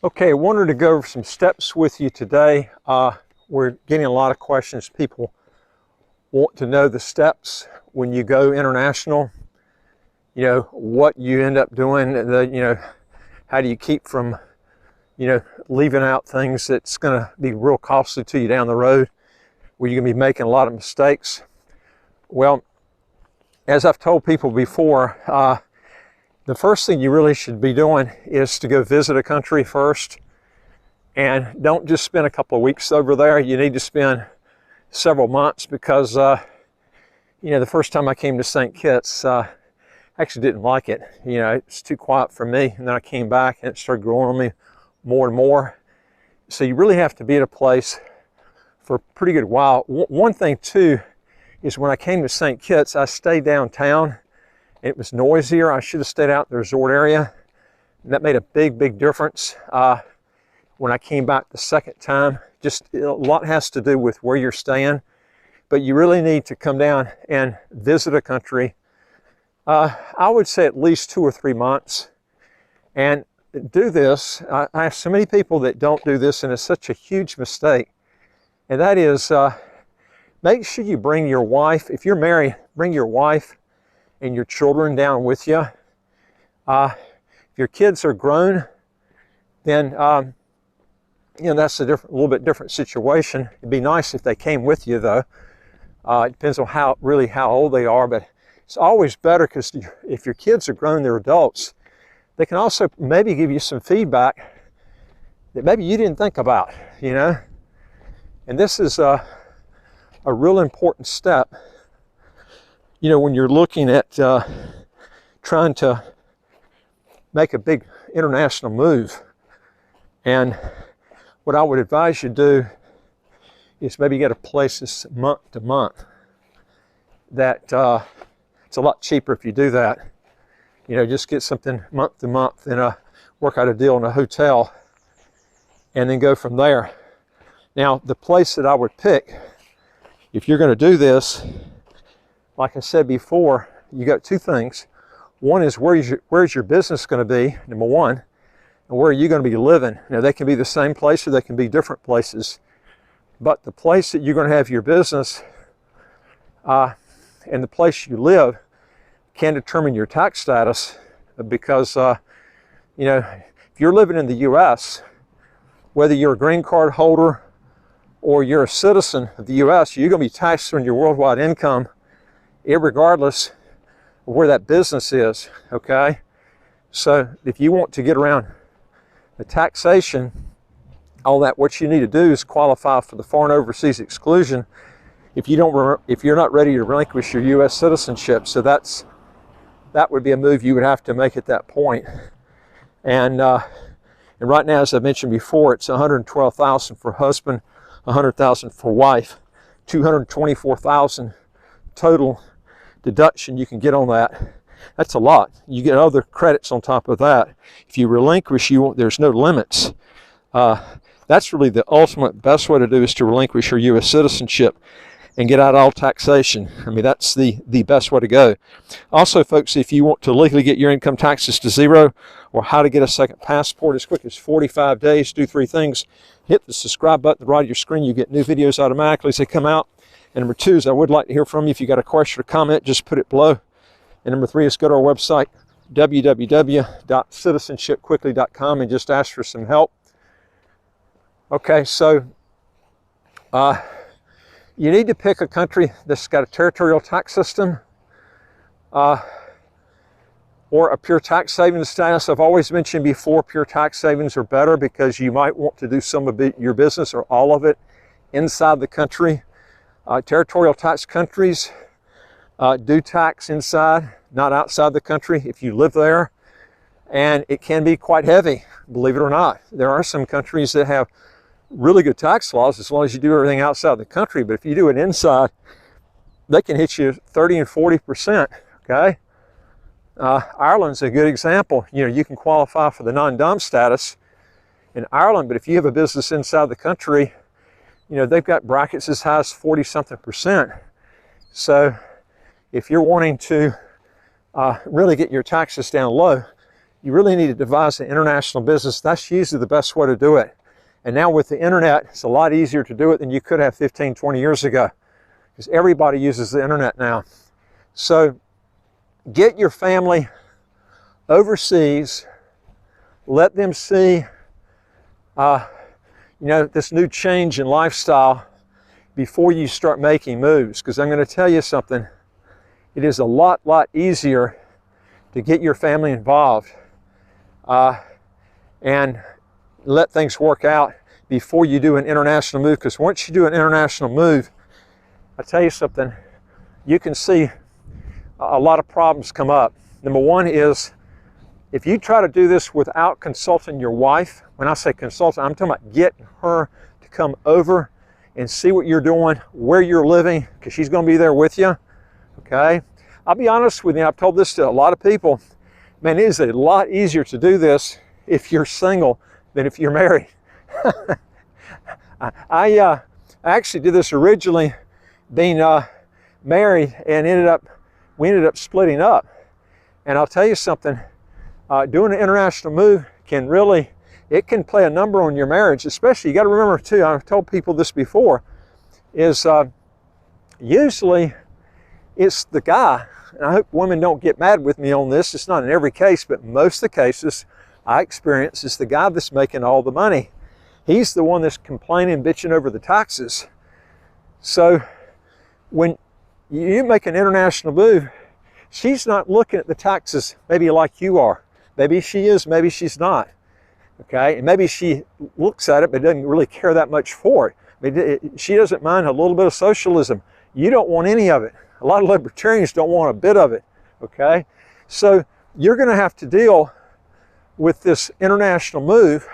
Okay, I wanted to go over some steps with you today. We're getting a lot of questions. People want to know the steps when you go international. You know, what you end up doing, how do you keep from, leaving out things that's going to be real costly to you down the road, where you're going to be making a lot of mistakes. Well, as I've told people before, the first thing you really should be doing is to go visit a country first, and don't just spend a couple of weeks over there. You need to spend several months, because the first time I came to St. Kitts, I actually didn't like it. It's too quiet for me, and then I came back and it started growing on me more and more. So you really have to be at a place for a pretty good while. One thing too is, when I came to St. Kitts, I stayed downtown. It was noisier. I should have stayed out in the resort area. And that made a big difference when I came back the second time. Just a lot has to do with where you're staying. But you really need to come down and visit a country. I would say at least 2 or 3 months. And do this. I have so many people that don't do this, and it's such a huge mistake. And that is, make sure you bring your wife. If you're married, bring your wife and your children down with you. If your kids are grown, then that's a little bit different situation. It'd be nice if they came with you, though. It depends on how old they are, but it's always better, because if your kids are grown, they're adults. They can also maybe give you some feedback that maybe you didn't think about, And this is a real important step. When you're looking at trying to make a big international move. And what I would advise you do is maybe get a place that's month to month. That it's a lot cheaper if you do that. Just get something month to month and work out a deal in a hotel, and then go from there. Now, the place that I would pick, if you're going to do this, like I said before, you got 2 things. One is, where's your business going to be, number one, and where are you going to be living? They can be the same place or they can be different places. But the place that you're going to have your business and the place you live can determine your tax status, because, if you're living in the U.S., whether you're a green card holder or you're a citizen of the U.S., you're going to be taxed on your worldwide income, irregardless of where that business is, okay? So if you want to get around the taxation, all that, what you need to do is qualify for the foreign overseas exclusion if you're not ready to relinquish your U.S. citizenship. So that would be a move you would have to make at that point. And right now, as I mentioned before, it's $112,000 for husband, $100,000 for wife, $224,000 total deduction you can get on that. That's a lot. You get other credits on top of that. If you relinquish, there's no limits. That's really the ultimate best way to do, is to relinquish your U.S. citizenship and get out all taxation. I mean, that's the best way to go. Also, folks, if you want to legally get your income taxes to zero, or how to get a second passport as quick as 45 days, do 3 things. Hit the subscribe button at the right of your screen. You get new videos automatically as they come out. And number 2 is, I would like to hear from you. If you got a question or comment, just put it below. And number 3 is, go to our website, www.citizenshipquickly.com, and just ask for some help. Okay, so you need to pick a country that's got a territorial tax system or a pure tax savings status. I've always mentioned before, pure tax savings are better, because you might want to do some of your business or all of it inside the country. Territorial tax countries do tax inside, not outside the country, if you live there. And it can be quite heavy, believe it or not. There are some countries that have really good tax laws as long as you do everything outside the country. But if you do it inside, they can hit you 30 and 40%, okay? Ireland's a good example. You can qualify for the non-dom status in Ireland, but if you have a business inside the country, they've got brackets as high as 40-something%. So if you're wanting to really get your taxes down low, you really need to devise an international business. That's usually the best way to do it. And now with the internet, it's a lot easier to do it than you could have 15, 20 years ago, because everybody uses the internet now. So get your family overseas, let them see this new change in lifestyle before you start making moves. Because I'm going to tell you something, it is a lot easier to get your family involved and let things work out before you do an international move. Because once you do an international move, I tell you something, you can see a lot of problems come up. Number one is, if you try to do this without consulting your wife, when I say consulting, I'm talking about getting her to come over and see what you're doing, where you're living, because she's going to be there with you, okay? I'll be honest with you, I've told this to a lot of people, man, it is a lot easier to do this if you're single than if you're married. I actually did this originally being married, and we ended up splitting up. And I'll tell you something, doing an international move can really, it can play a number on your marriage. Especially, you got to remember too, I've told people this before, is usually it's the guy, and I hope women don't get mad with me on this, it's not in every case, but most of the cases I experience is the guy that's making all the money. He's the one that's complaining, bitching over the taxes. So when you make an international move, she's not looking at the taxes maybe like you are. Maybe she is, maybe she's not. Okay, and maybe she looks at it but doesn't really care that much for it. I mean, she doesn't mind a little bit of socialism. You don't want any of it. A lot of libertarians don't want a bit of it. Okay, so you're going to have to deal with this international move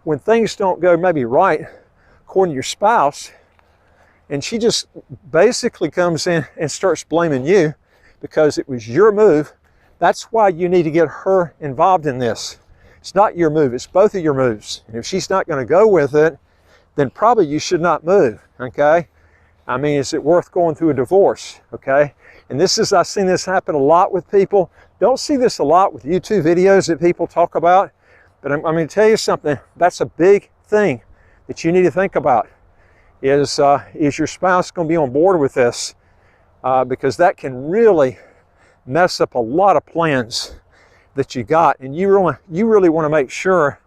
when things don't go maybe right according to your spouse, and she just basically comes in and starts blaming you because it was your move. That's why you need to get her involved in this. It's not your move, it's both of your moves. And if she's not going to go with it, then probably you should not move, okay? I mean, is it worth going through a divorce, okay? And this is, I've seen this happen a lot with people. Don't see this a lot with YouTube videos that people talk about, but I'm going to tell you something, that's a big thing that you need to think about. Is your spouse going to be on board with this? Because that can really mess up a lot of plans that you got, and you really want to make sure.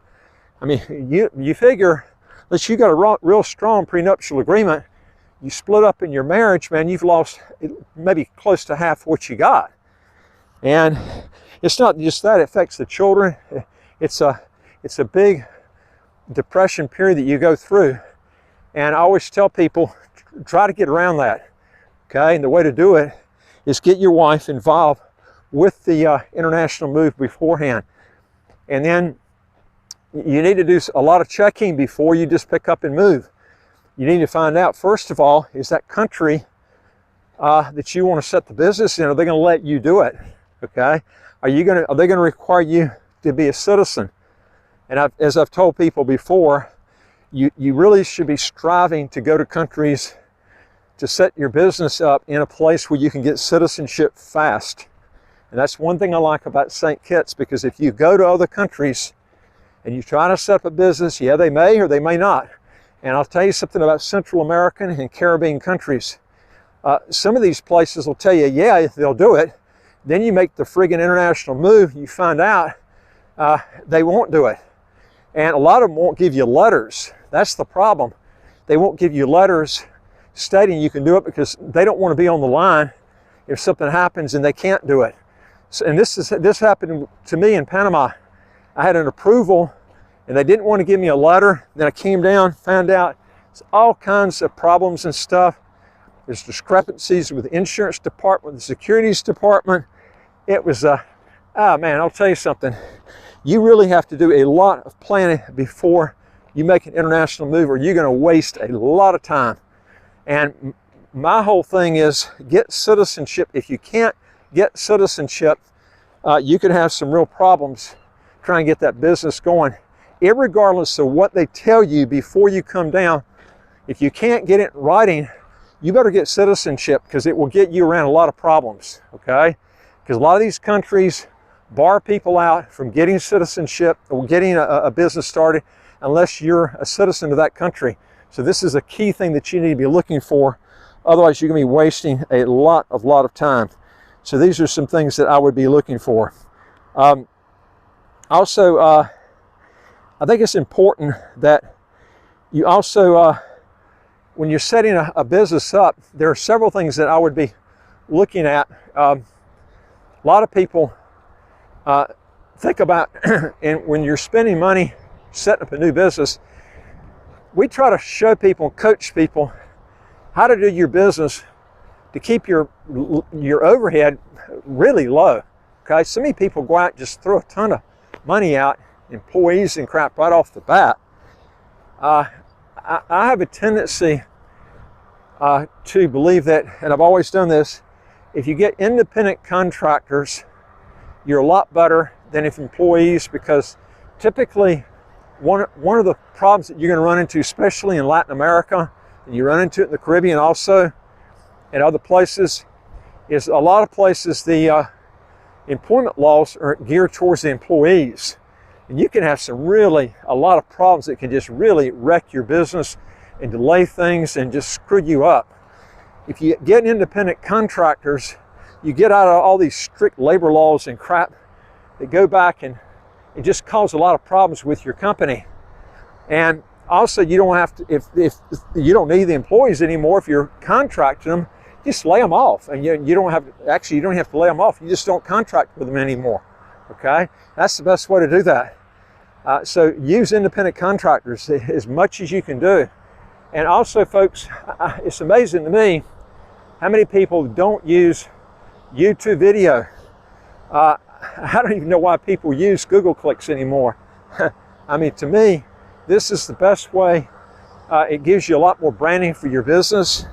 I mean, you figure, unless you got a real strong prenuptial agreement, you split up in your marriage, man, you've lost maybe close to half what you got. And it's not just that, it affects the children. It's a big depression period that you go through. And I always tell people, try to get around that, okay? And the way to do it is get your wife involved with the international move beforehand. And then you need to do a lot of checking before you just pick up and move. You need to find out, first of all, is that country that you want to set the business in, are they going to let you do it, okay? Are they going to require you to be a citizen? And as I've told people before, you really should be striving to go to countries to set your business up in a place where you can get citizenship fast. And that's one thing I like about St. Kitts, because if you go to other countries and you try to set up a business, yeah, they may or they may not. And I'll tell you something about Central American and Caribbean countries. Some of these places will tell you, yeah, they'll do it. Then you make the friggin' international move, you find out they won't do it. And a lot of them won't give you letters. That's the problem. They won't give you letters stating you can do it because they don't want to be on the line if something happens and they can't do it. So, and this happened to me in Panama. I had an approval and they didn't want to give me a letter. Then I came down, found out it's all kinds of problems and stuff. There's discrepancies with the insurance department, the securities department. It was, man, I'll tell you something. You really have to do a lot of planning before you make an international move, or you're going to waste a lot of time. And my whole thing is get citizenship. If you can't get citizenship, you could have some real problems trying to get that business going. Irregardless of what they tell you before you come down, if you can't get it in writing, you better get citizenship, because it will get you around a lot of problems, okay? Because a lot of these countries bar people out from getting citizenship or getting a business started unless you're a citizen of that country. So this is a key thing that you need to be looking for. Otherwise, you're going to be wasting a lot of time. So these are some things that I would be looking for. Also, I think it's important that you also, when you're setting a business up, there are several things that I would be looking at. A lot of people think about, and when you're spending money setting up a new business, we try to show people, coach people how to do your business to keep your overhead really low. Okay, so many people go out and just throw a ton of money out, employees and crap right off the bat. I have a tendency to believe that, and I've always done this, if you get independent contractors, you're a lot better than if employees, because typically one of the problems that you're going to run into, especially in Latin America, and you run into it in the Caribbean also, and other places, is a lot of places the employment laws are geared towards the employees. And you can have a lot of problems that can just really wreck your business and delay things and just screw you up. If you get independent contractors, you get out of all these strict labor laws and crap that go back and it just causes a lot of problems with your company. And also, you don't have to, if you don't need the employees anymore, if you're contracting them, just lay them off. And you don't have to lay them off. You just don't contract with them anymore. Okay, that's the best way to do that. So use independent contractors as much as you can do. And also, folks, it's amazing to me how many people don't use YouTube video. I don't even know why people use Google clicks anymore. I mean, to me, this is the best way. It gives you a lot more branding for your business,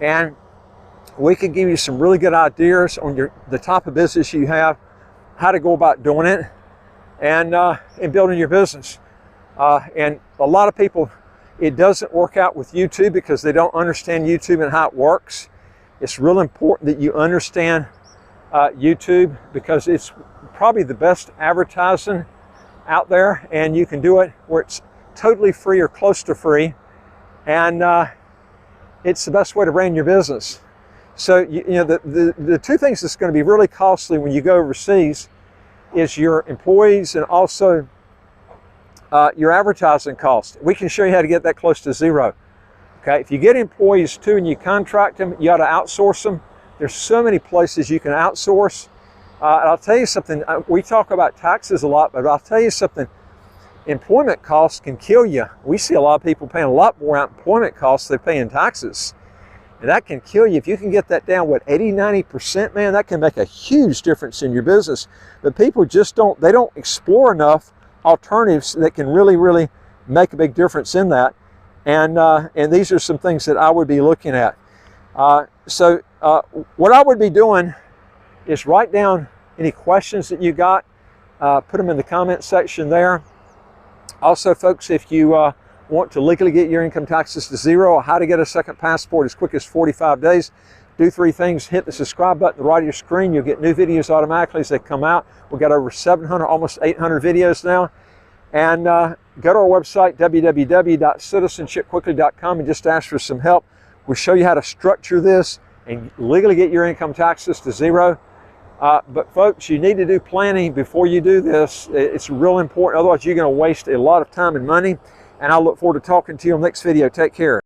and we can give you some really good ideas on the type of business you have, how to go about doing it, and building your business. And a lot of people, it doesn't work out with YouTube because they don't understand YouTube and how it works. It's real important that you understand YouTube, because it's probably the best advertising out there, and you can do it where it's totally free or close to free, and it's the best way to brand your business. So the two things that's going to be really costly when you go overseas is your employees and also your advertising cost. We can show you how to get that close to zero. Okay, if you get employees too and you contract them, you ought to outsource them. There's so many places you can outsource. I'll tell you something, we talk about taxes a lot, but I'll tell you something, employment costs can kill you. We see a lot of people paying a lot more out employment costs than they pay in taxes. And that can kill you. If you can get that down, 80–90%, man, that can make a huge difference in your business. But people just don't explore enough alternatives that can really make a big difference in that. And these are some things that I would be looking at. So what I would be doing is write down any questions that you got, put them in the comment section there. Also, folks, if you want to legally get your income taxes to zero, or how to get a second passport as quick as 45 days, do three things. Hit the subscribe button at the right of your screen. You'll get new videos automatically as they come out. We've got over 700, almost 800 videos now. And go to our website, www.citizenshipquickly.com, and just ask for some help. We'll show you how to structure this and legally get your income taxes to zero. But folks, you need to do planning before you do this. It's real important. Otherwise, you're going to waste a lot of time and money. And I look forward to talking to you on the next video. Take care.